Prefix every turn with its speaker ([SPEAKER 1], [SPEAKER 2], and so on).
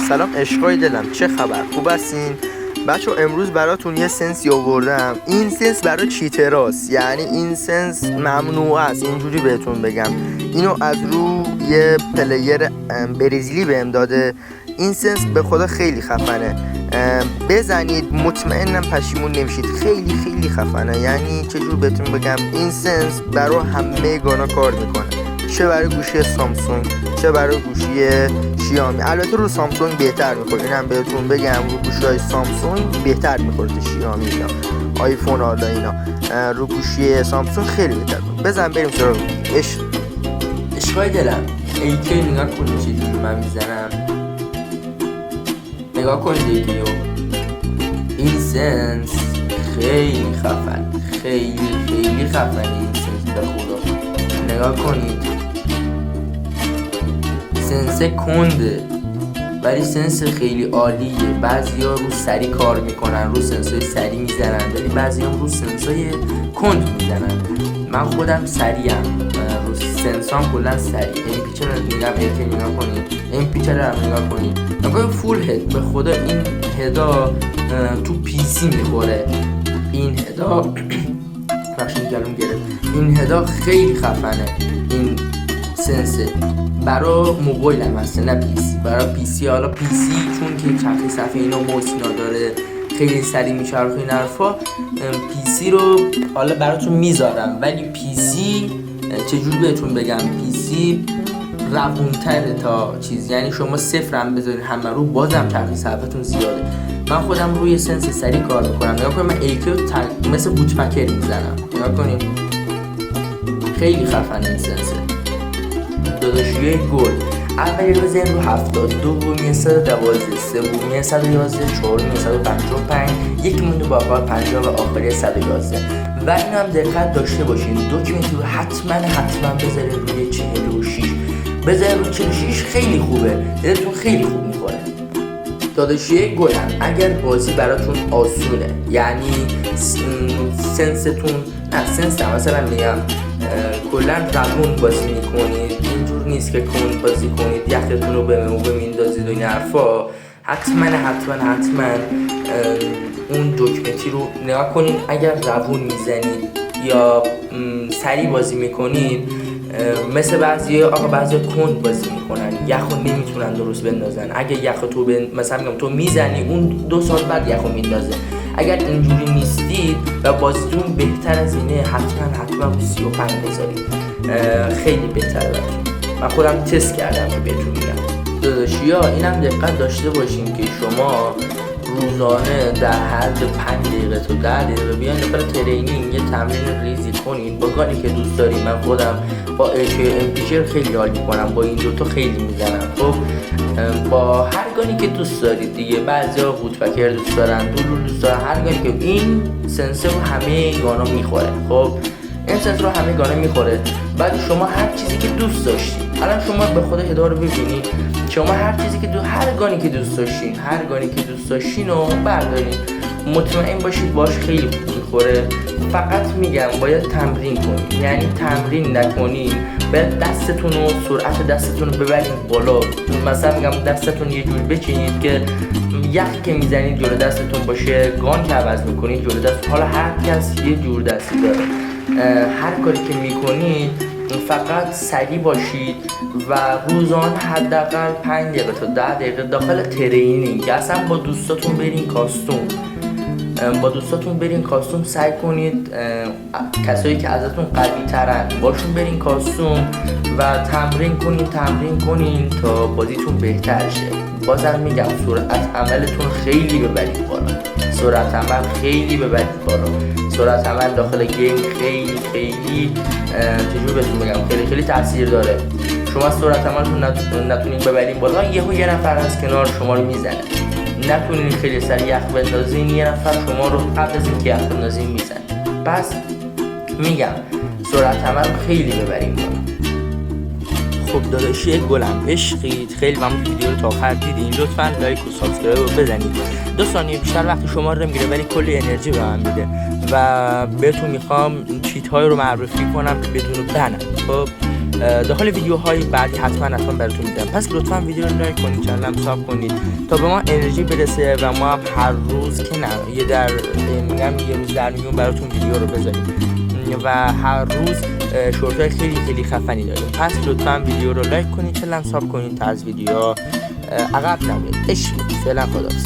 [SPEAKER 1] سلام عشقای دلم، چه خبر؟ خوب هستین؟ بچه امروز براتون یه سنسی آوردم. این سنس برای چیتراست، یعنی این سنس ممنوع است، اینجوری بهتون بگم. اینو از رو یه پلیر برزیلی بهم داده. این سنس به خدا خیلی خفنه، بزنید مطمئنم پشیمون نمیشید. خیلی خیلی خفنه، یعنی چجور بهتون بگم، این سنس برای همه گانا کار میکنه، چه برای گوشی سامسونگ چه برای گوشی شیائومی. البته رو سامسونگ بهتر میخوره، اینم بهتون بگم، رو گوشی‌های سامسونگ بهتر میخوره تا شیائومی اینا، آیفون حالا اینا. رو گوشی سامسونگ خیلی بهتر میخوره. بزن بریم سراغ
[SPEAKER 2] عشقای دلم. AK نگاه کنید چجوری من میزنم، نگاه کنید دیگه. این سنس خیلی خفن، خیلی خیلی خفن این سنس، به خدا نگاه کنید. سنس کنده ولی سنس خیلی عالیه. بعضیا رو سری کار میکنن، رو سنسای سری میزنن، ولی بعضیا رو سنسای کند میزنن. من خودم سریعم، رو سنسام کلا سری. این پیچر رو نگاه کنید، این پیچر رو نگاه کنید، نگاه فول هد. به خدا این هدا تو PC میخوره. این هدا بخشین گلوم گرفت. این هدا خیلی خفنه. این سنسه برای موبایل هم هسته، نه پیسی. برای پیسی، حالا پیسی چون که چرخی صفحه اینا موسینا داره، خیلی سریع میچرخه این حرفا. پیسی رو حالا براتون میذارم، ولی پیسی چجور بهتون بگم، پیسی روونتره تا چیز. یعنی شما صفر هم بذارید همه رو، بازم چرخی صفحتون زیاده. من خودم روی سنس سریع کار میکنم. نگاه کنید، من ایکیو مثل بوتپکر میزنم. نگاه کنید خیلی خفنه این سنسه. داداشیه گل اولی رو بزنید رو 70، دومی 112، سومی 111، چهارمی 155، یک مونده با آخر 50 و آخری 111. و این هم دقت داشته باشین، دکمنتی رو حتما بذارید روی 46. بذارید رو 46 خیلی خوبه، دلتون خیلی خوب میخوره. داداشیه گلم اگر بازی براتون آسونه، یعنی سنستون نه سنس مثلا میگم کلا روون بازی میکنید، اینجور نیست که کند بازی کنید، یختون رو به موبه میندازید و این حرفا، حتما اون دکمتی رو نگاه کنید. اگر روون میزنید یا سری بازی میکنید، مثل بعضی کند بازی میکنن، یخو نمیتونن درست بندازن. اگه یخو تو مثلا میگم تو میزنی، اون 2 سال بعد یخو میندازه. اگر اینجوری نیستید و بازیتون بهتر از اینه، حتما 35 بذارید، خیلی بهتره براتون. من خودم تست کردم که بهتون میگم. داداشیا اینم دقت داشته باشین که شما روزانه در حد 5 دقیقه تا 10 دقیقه بیاین داخل ترینینگ یه تمرین ریزی کنین با گانی که دوست دارین. من خودم با امپیچر خیلی حال میکنم، با این دوتا خیلی میزنم. خب با هر گانی که دوست دارید دیگه، بعضیا بوتپکر دوست دارن، دولول دوست دارن، هر گانی که این سنسر رو همه گانا میخوره. خب این سنسر رو همه گانا میخوره. بعد شما هر چیزی که دوست داشتید، الان شما به خدا هدا رو ببینید، شما هر چیزی که هر گانی که دوست داشتین رو بردارید، مطمئن باشید باش خیلی خوب میخوره. فقط میگم باید تمرین کنید، یعنی تمرین نکنید، باید دستتون و سرعت دستتون رو ببرید بالا. مثلا میگم دستتون یه جور بچینید که یخی که میزنید جلو دستتون باشه، گان که عوض میکنید جلو دست. حالا هر کس یه جور دستی داره، هر کاری که میکنید فقط سریع باشید و روزانه حداقل 5 دقیقه تا 10 دقیقه داخل ترینینگ، اصلا با دوستاتون برین کاستوم، سعی کنید کسایی که ازتون قوی ترن باشون برین کاستوم و تمرین کنین تا بازیتون بهتر شه. بازم میگم سرعت عملتون خیلی ببرید بالا، سرعت عمل داخل گیم خیلی چجور بهتون بگم، خیلی تاثیر داره. شما سرعت عملتون نتونین ببرین بالا، یه نفر از کنار شما رو میزنه. نتونین خیلی سریع یخ بندازین، یه نفر شما رو قبل از اینکه یخ بندازین میزنه. پس میگم سرعت عمل خیلی ببرین بالا.
[SPEAKER 1] خب داداشی گلم عشقید، خیلی ممنون ویدیو رو تا آخر دیدین. لطفاً لایک و سابسکرایب رو بزنید. 2 ثانیه بیشتر وقت شما رو نمیگیره ولی کلی انرژی به من میده و بهتون میخوام چیت های رو معرفی کنم که بدون بنم. خب
[SPEAKER 2] داخل ویدیوهای بعدی حتما براتون میدم. پس لطفا ویدیو رو لایک کنید، چنلم ساب کنید تا به ما انرژی برسه و ما هم هر روز که نه یه روز در میون براتون ویدیو رو بذاریم و هر روز شورت‌های خیلی خفنی داریم. پس لطفا ویدیو رو لایک کنید، چنلم ساب کنید تا از ویدیو عقب نمونید. عشق. فعلا خداحافظ.